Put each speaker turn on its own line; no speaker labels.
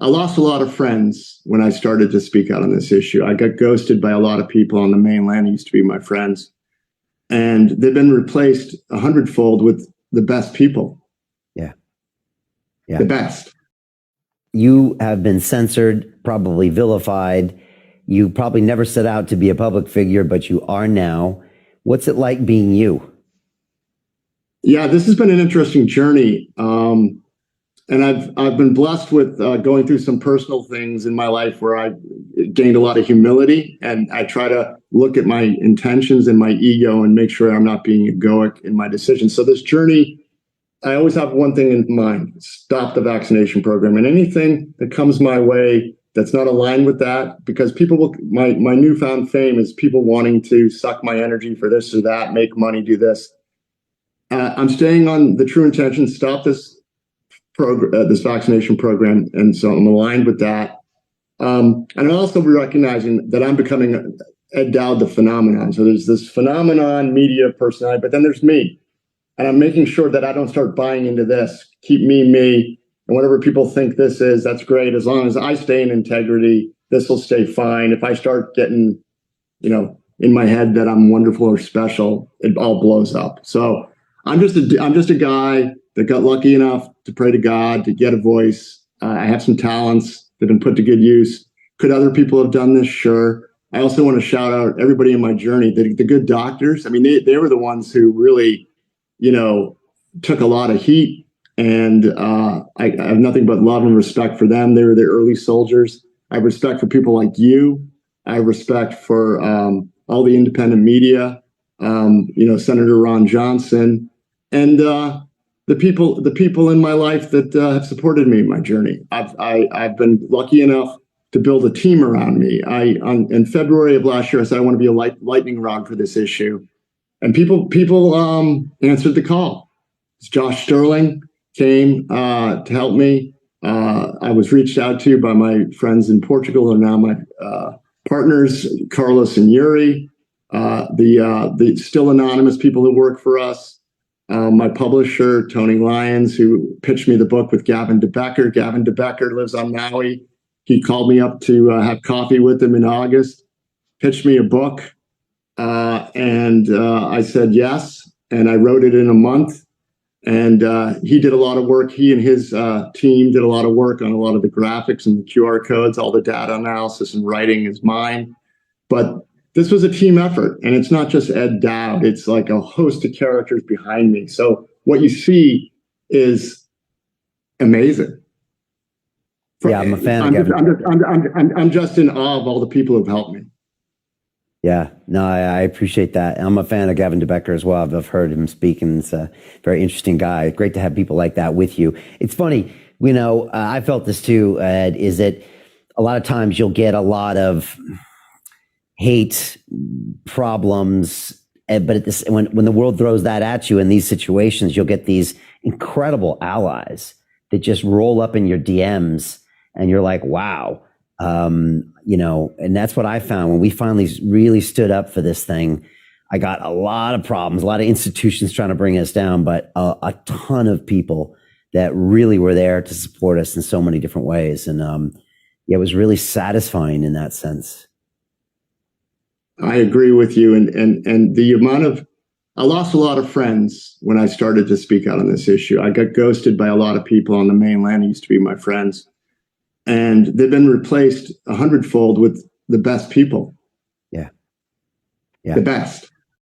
I lost a lot of friends when I started to speak out on this issue. I got ghosted by a lot of people on the mainland who used to be my friends. And they've been replaced 100-fold with the best people.
Yeah. Yeah.
The best.
You have been censored, probably vilified. You probably never set out to be a public figure, but you are now. What's it like being you?
Yeah, this has been an interesting journey. And I've been blessed with going through some personal things in my life where I gained a lot of humility, and I try to look at my intentions and my ego and make sure I'm not being egoic in my decisions. So this journey, I always have one thing in mind: stop the vaccination program, and anything that comes my way that's not aligned with that, because people will. My newfound fame is people wanting to suck my energy for this or that, make money, do this. I'm staying on the true intention: stop this this vaccination program, and so I'm aligned with that. And I'm also recognizing that I'm becoming Ed Dowd, the phenomenon. So there's this phenomenon, media personality, but then there's me, and I'm making sure that I don't start buying into this. Keep me, and whatever people think this is, that's great. As long as I stay in integrity, this will stay fine. If I start getting, in my head that I'm wonderful or special, it all blows up. So I'm just a guy that got lucky enough to pray to God, to get a voice. I have some talents that have been put to good use. Could other people have done this? Sure. I also want to shout out everybody in my journey, the good doctors. I mean, they were the ones who really, took a lot of heat, and I have nothing but love and respect for them. They were the early soldiers. I have respect for people like you. I have respect for all the independent media, Senator Ron Johnson, and the people in my life that have supported me in my journey. I've been lucky enough to build a team around me. In February of last year, I said I want to be a lightning rod for this issue, and people answered the call. Josh Sterling came to help me. I was reached out to by my friends in Portugal, and now my partners, Carlos and Yuri, the still anonymous people who work for us. My publisher, Tony Lyons, who pitched me the book with Gavin DeBecker. Gavin DeBecker lives on Maui. He called me up to have coffee with him in August, pitched me a book, and I said yes, and I wrote it in a month. And he did a lot of work. He and his team did a lot of work on a lot of the graphics and the QR codes. All the data analysis and writing is mine. But this was a team effort, and it's not just Ed Dowd. It's like a host of characters behind me. So what you see is amazing.
Yeah, I'm a fan of
Gavin. I'm just in awe of all the people who've helped me.
Yeah, no, I appreciate that. I'm a fan of Gavin DeBecker as well. I've heard him speak, and it's a very interesting guy. Great to have people like that with you. It's funny, I felt this too, Ed, is that a lot of times you'll get a lot of hate, problems, but when the world throws that at you in these situations, you'll get these incredible allies that just roll up in your DMs, and you're like, wow. And that's what I found when we finally really stood up for this thing. I got a lot of problems, a lot of institutions trying to bring us down, but a ton of people that really were there to support us in so many different ways. And it was really satisfying in that sense.
I agree with you. And the amount of, I lost a lot of friends when I started to speak out on this issue. I got ghosted by a lot of people on the mainland who used to be my friends. And they've been replaced 100-fold with the best people.
Yeah.
The best.